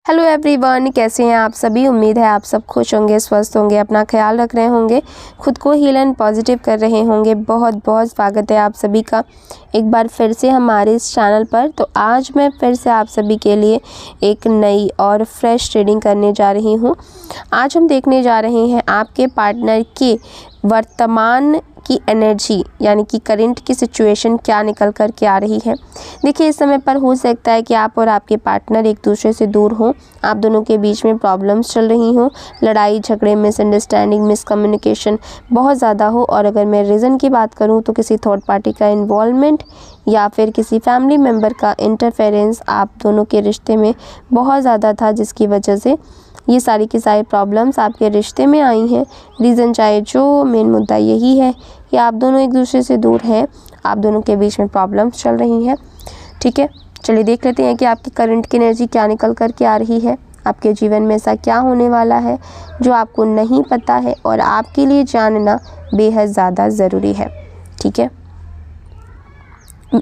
Hello everyone, कैसे हैं आप सभी। उम्मीद है आप सब खुश होंगे, स्वस्थ होंगे, अपना ख्याल रख रहे होंगे, खुद को हील एंड पॉजिटिव कर रहे होंगे। बहुत बहुत स्वागत है आप सभी का एक बार फिर से हमारे इस चैनल पर। तो आज मैं फिर से आप सभी के लिए एक नई और फ्रेश रीडिंग करने जा रही हूँ। आज हम देखने जा रहे हैं आपके पार्टनर के वर्तमान की एनर्जी, यानी कि करंट की सिचुएशन क्या निकल कर के आ रही है। देखिए, इस समय पर हो सकता है कि आप और आपके पार्टनर एक दूसरे से दूर हों, आप दोनों के बीच में प्रॉब्लम्स चल रही हों, लड़ाई झगड़े, मिसअंडरस्टैंडिंग, मिसकम्युनिकेशन बहुत ज़्यादा हो। और अगर मैं रीज़न की बात करूं तो किसी थर्ड पार्टी का इन्वॉल्वमेंट या फिर किसी फैमिली मेम्बर का इंटरफेरेंस आप दोनों के रिश्ते में बहुत ज़्यादा था, जिसकी वजह से ये सारी की सारी प्रॉब्लम्स आपके रिश्ते में आई हैं। रीज़न चाहे जो, मेन मुद्दा यही है कि आप दोनों एक दूसरे से दूर हैं, आप दोनों के बीच में प्रॉब्लम्स चल रही हैं। ठीक है, चलिए देख लेते हैं कि आपकी करंट की एनर्जी क्या निकल कर के आ रही है। आपके जीवन में ऐसा क्या होने वाला है जो आपको नहीं पता है और आपके लिए जानना बेहद ज़्यादा ज़रूरी है। ठीक है,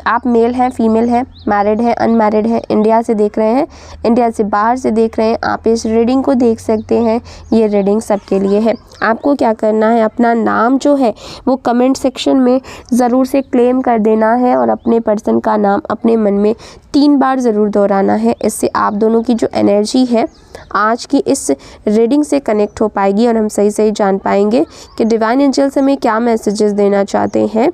आप मेल हैं, फीमेल हैं, मैरिड हैं, अनमैरिड हैं, इंडिया से देख रहे हैं, इंडिया से बाहर से देख रहे हैं, आप इस रीडिंग को देख सकते हैं। ये रीडिंग सबके लिए है। आपको क्या करना है, अपना नाम जो है वो कमेंट सेक्शन में ज़रूर से क्लेम कर देना है और अपने पर्सन का नाम अपने मन में 3 बार ज़रूर दोहराना है। इससे आप दोनों की जो एनर्जी है आज की इस रीडिंग से कनेक्ट हो पाएगी और हम सही सही जान पाएंगे कि डिवाइन एंजल्स हमें क्या मैसेजेस देना चाहते हैं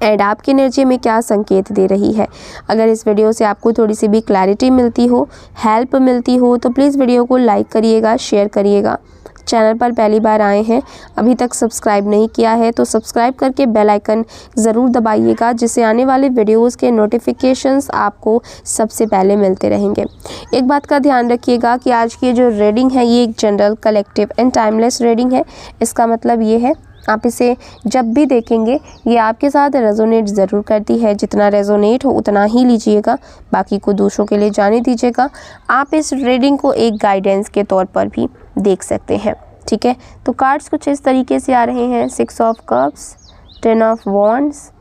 एंड आपकी एनर्जी में क्या संकेत दे रही है। अगर इस वीडियो से आपको थोड़ी सी भी क्लैरिटी मिलती हो, हेल्प मिलती हो, तो प्लीज़ वीडियो को लाइक करिएगा, शेयर करिएगा। चैनल पर पहली बार आए हैं, अभी तक सब्सक्राइब नहीं किया है तो सब्सक्राइब करके बेल आइकन ज़रूर दबाइएगा, जिससे आने वाले वीडियोस के नोटिफिकेशंस आपको सबसे पहले मिलते रहेंगे। एक बात का ध्यान रखिएगा कि आज की जो रीडिंग है ये एक general, collective and timeless reading है। इसका मतलब ये है आप इसे जब भी देखेंगे ये आपके साथ रेजोनेट ज़रूर करती है। जितना रेजोनेट हो उतना ही लीजिएगा, बाकी को दूसरों के लिए जाने दीजिएगा। आप इस रीडिंग को एक गाइडेंस के तौर पर भी देख सकते हैं। ठीक है, तो कार्ड्स कुछ इस तरीके से आ रहे हैं। 6 of cups, 10 of wands,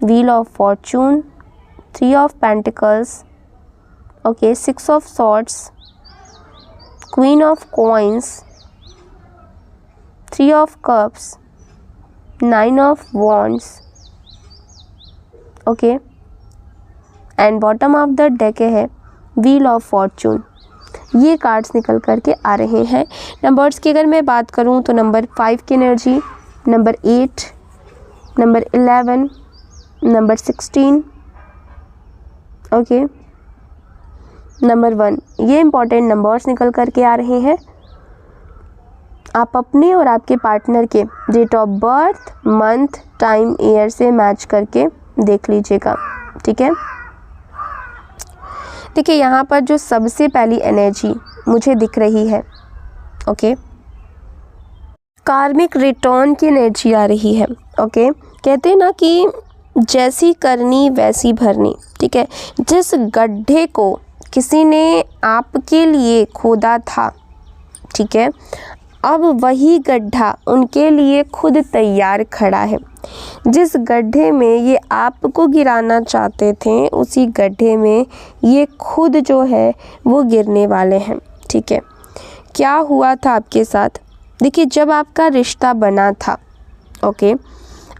wheel of Fortune, 3 of pentacles, okay, 6 of swords, queen of coins, 3 of cups, 9 of wands, okay, and bottom of the deck है व्हील ऑफ फॉर्चून। ये कार्ड्स निकल करके आ रहे हैं। नंबर्स की अगर मैं बात करूं तो नंबर 5 की energy, number 8, number 11, number 16, okay, number 1, ये इंपॉर्टेंट नंबर्स निकल करके आ रहे हैं। आप अपने और आपके पार्टनर के date of birth, month, time, year से मैच करके देख लीजिएगा। ठीक है, देखिए यहाँ पर जो सबसे पहली एनर्जी मुझे दिख रही है, ओके, कार्मिक रिटर्न की एनर्जी आ रही है। ओके, कहते हैं ना कि जैसी करनी वैसी भरनी। ठीक है, जिस गड्ढे को किसी ने आपके लिए खोदा था, ठीक है, अब वही गड्ढा उनके लिए खुद तैयार खड़ा है। जिस गड्ढे में ये आपको गिराना चाहते थे, उसी गड्ढे में ये खुद जो है वो गिरने वाले हैं। ठीक है, क्या हुआ था आपके साथ। देखिए, जब आपका रिश्ता बना था, ओके,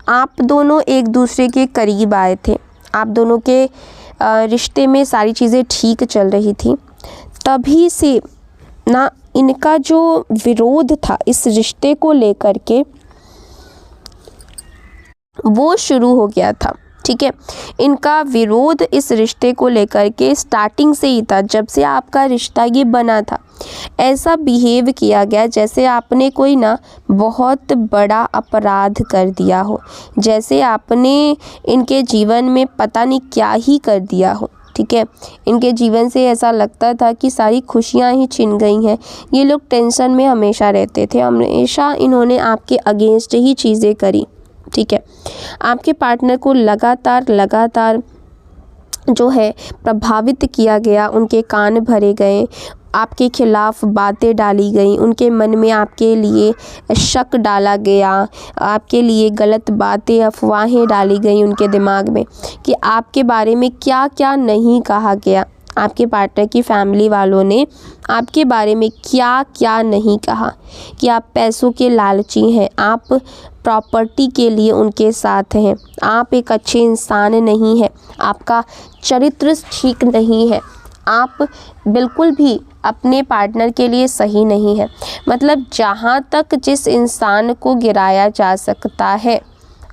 आप दोनों एक दूसरे के करीब आए थे, आप दोनों के रिश्ते में सारी चीज़ें ठीक चल रही थी, तभी से ना इनका जो विरोध था इस रिश्ते को लेकर के वो शुरू हो गया था। ठीक है, इनका विरोध इस रिश्ते को लेकर के स्टार्टिंग से ही था। जब से आपका रिश्ता ये बना था, ऐसा बिहेव किया गया जैसे आपने कोई ना बहुत बड़ा अपराध कर दिया हो, जैसे आपने इनके जीवन में पता नहीं क्या ही कर दिया हो। ठीक है, इनके जीवन से ऐसा लगता था कि सारी खुशियां ही छिन गई हैं। ये लोग टेंशन में हमेशा रहते थे, हमेशा इन्होंने आपके अगेंस्ट ही चीज़ें करी। ठीक है, आपके पार्टनर को लगातार जो है प्रभावित किया गया, उनके कान भरे गए, आपके खिलाफ बातें डाली गई, उनके मन में आपके लिए शक डाला गया, आपके लिए गलत बातें, अफवाहें डाली गई उनके दिमाग में कि आपके बारे में क्या क्या नहीं कहा गया। आपके पार्टनर की फैमिली वालों ने आपके बारे में क्या क्या नहीं कहा, कि आप पैसों के लालची हैं, आप प्रॉपर्टी के लिए उनके साथ हैं, आप एक अच्छे इंसान नहीं हैं, आपका चरित्र ठीक नहीं है, आप बिल्कुल भी अपने पार्टनर के लिए सही नहीं है। मतलब जहाँ तक जिस इंसान को गिराया जा सकता है,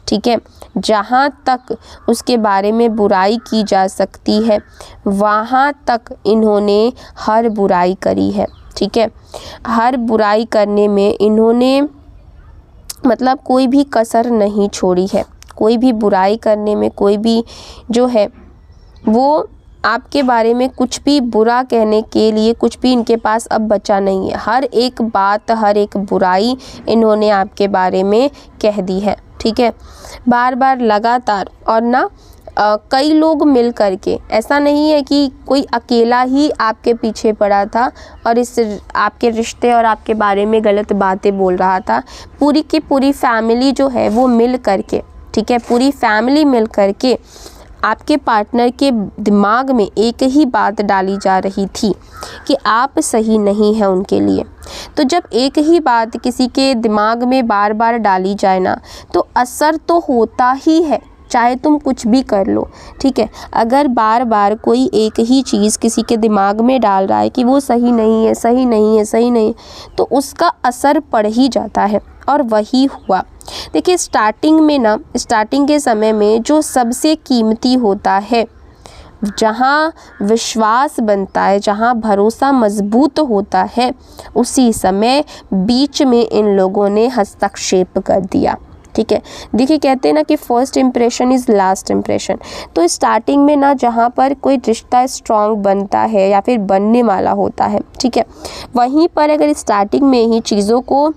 ठीक है, जहाँ तक उसके बारे में बुराई की जा सकती है, वहाँ तक इन्होंने हर बुराई करी है। ठीक है, हर बुराई करने में इन्होंने मतलब कोई भी कसर नहीं छोड़ी है। कोई भी बुराई करने में कोई भी जो है वो आपके बारे में कुछ भी बुरा कहने के लिए कुछ भी इनके पास अब बचा नहीं है। हर एक बात, हर एक बुराई इन्होंने आपके बारे में कह दी है। ठीक है, बार बार लगातार, और ना कई लोग मिल कर के, ऐसा नहीं है कि कोई अकेला ही आपके पीछे पड़ा था और इस आपके रिश्ते और आपके बारे में गलत बातें बोल रहा था। पूरी की पूरी फैमिली जो है वो मिल कर के, ठीक है, पूरी फैमिली मिल कर के आपके पार्टनर के दिमाग में एक ही बात डाली जा रही थी कि आप सही नहीं हैं उनके लिए। तो जब एक ही बात किसी के दिमाग में बार बार डाली जाए ना, तो असर तो होता ही है, चाहे तुम कुछ भी कर लो। ठीक है, अगर बार बार कोई एक ही चीज़ किसी के दिमाग में डाल रहा है कि वो सही नहीं है, सही नहीं है, सही नहीं, तो उसका असर पड़ ही जाता है। और वही हुआ। देखिए, स्टार्टिंग में ना, स्टार्टिंग के समय में जो सबसे कीमती होता है, जहाँ विश्वास बनता है, जहाँ भरोसा मजबूत होता है, उसी समय बीच में इन लोगों ने हस्तक्षेप कर दिया। ठीक है, देखिए कहते हैं ना कि first impression is last impression. तो स्टार्टिंग में ना जहाँ पर कोई रिश्ता स्ट्रॉन्ग बनता है या फिर बनने वाला होता है, ठीक है, वहीं पर अगर स्टार्टिंग में ही चीज़ों को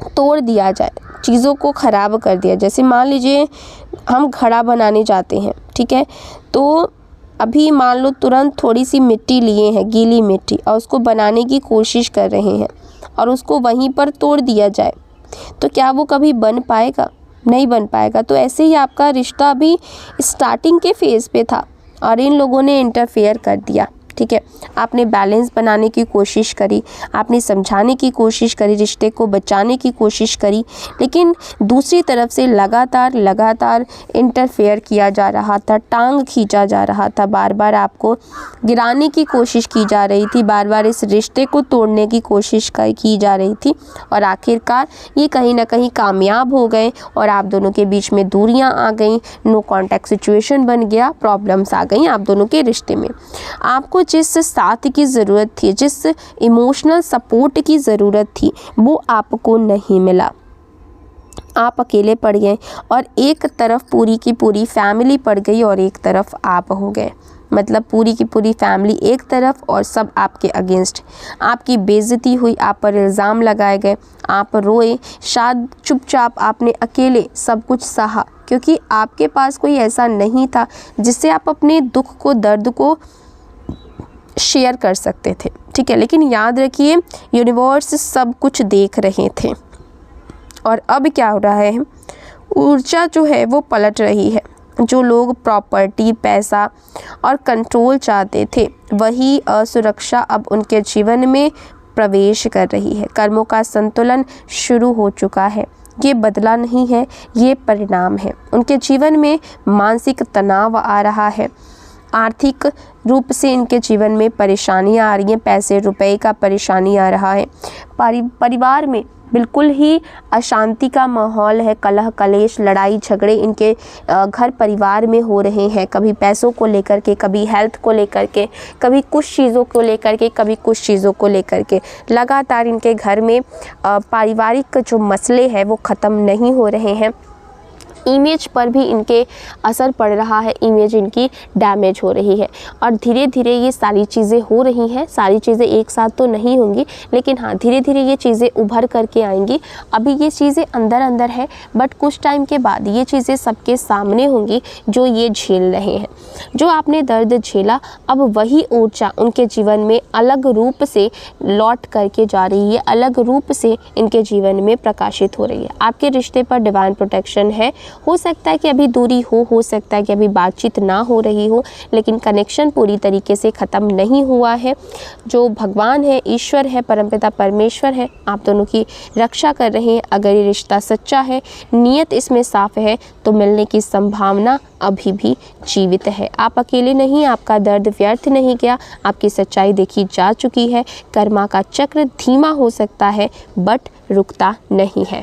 तोड़ दिया जाए, चीज़ों को ख़राब कर दिया, जैसे मान लीजिए हम घड़ा बनाने जाते हैं, ठीक है, तो अभी मान लो तुरंत थोड़ी सी मिट्टी लिए हैं, गीली मिट्टी, और उसको बनाने की कोशिश कर रहे हैं और उसको वहीं पर तोड़ दिया जाए, तो क्या वो कभी बन पाएगा? नहीं बन पाएगा। तो ऐसे ही आपका रिश्ता अभी स्टार्टिंग के फेज़ पे था और इन लोगों ने इंटरफेयर कर दिया। ठीक है, आपने बैलेंस बनाने की कोशिश करी, आपने समझाने की कोशिश करी, रिश्ते को बचाने की कोशिश करी, लेकिन दूसरी तरफ से लगातार इंटरफेयर किया जा रहा था, टांग खींचा जा रहा था, बार बार आपको गिराने की कोशिश की जा रही थी, बार बार इस रिश्ते को तोड़ने की कोशिश की जा रही थी, और आखिरकार ये कहीं ना कहीं कामयाब हो गए और आप दोनों के बीच में दूरियां आ गई, नो कॉन्टैक्ट सिचुएशन बन गया, प्रॉब्लम्स आ गई आप दोनों के रिश्ते में। आपको जिस साथ की ज़रूरत थी, जिस इमोशनल सपोर्ट की ज़रूरत थी, वो आपको नहीं मिला। आप अकेले पड़ गए और एक तरफ पूरी की पूरी फैमिली पड़ गई और एक तरफ आप हो गए। मतलब पूरी की पूरी फैमिली एक तरफ और सब आपके अगेंस्ट। आपकी बेइज्जती हुई, आप पर इल्ज़ाम लगाए गए, आप रोए, शायद चुपचाप आपने अकेले सब कुछ सहा, क्योंकि आपके पास कोई ऐसा नहीं था जिससे आप अपने दुख को, दर्द को शेयर कर सकते थे। ठीक है, लेकिन याद रखिए यूनिवर्स सब कुछ देख रहे थे और अब क्या हो रहा है, ऊर्जा जो है वो पलट रही है। जो लोग प्रॉपर्टी, पैसा और कंट्रोल चाहते थे, वही असुरक्षा अब उनके जीवन में प्रवेश कर रही है। कर्मों का संतुलन शुरू हो चुका है। ये बदला नहीं है, ये परिणाम है। उनके जीवन में मानसिक तनाव आ रहा है, आर्थिक रूप से इनके जीवन में परेशानियां आ रही हैं, पैसे रुपए का परेशानी आ रहा है, परिवार में बिल्कुल ही अशांति का माहौल है, कलह कलेश, लड़ाई झगड़े इनके घर परिवार में हो रहे हैं, कभी पैसों को लेकर के, कभी हेल्थ को लेकर के, कभी कुछ चीज़ों को लेकर के, कभी कुछ चीज़ों को लेकर के। लगातार इनके घर में पारिवारिक जो मसले हैं वो ख़त्म नहीं हो रहे हैं। इमेज पर भी इनके असर पड़ रहा है, इमेज इनकी डैमेज हो रही है और धीरे धीरे ये सारी चीज़ें हो रही हैं। सारी चीज़ें एक साथ तो नहीं होंगी, लेकिन हाँ धीरे धीरे ये चीज़ें उभर करके आएंगी। अभी ये चीज़ें अंदर अंदर है, बट कुछ टाइम के बाद ये चीज़ें सबके सामने होंगी जो ये झेल रहे हैं। जो आपने दर्द झेला, अब वही ऊर्जा उनके जीवन में अलग रूप से लौट करके जा रही है, अलग रूप से इनके जीवन में प्रकाशित हो रही है। आपके रिश्ते पर डिवाइन प्रोटेक्शन है हो सकता है कि अभी दूरी हो सकता है कि अभी बातचीत ना हो रही हो, लेकिन कनेक्शन पूरी तरीके से ख़त्म नहीं हुआ है। जो भगवान है, ईश्वर है, परमपिता परमेश्वर है, आप दोनों की रक्षा कर रहे हैं। अगर ये रिश्ता सच्चा है, नीयत इसमें साफ है, तो मिलने की संभावना अभी भी जीवित है। आप अकेले नहीं, आपका दर्द व्यर्थ नहीं गया, आपकी सच्चाई देखी जा चुकी है। कर्मा का चक्र धीमा हो सकता है बट रुकता नहीं है।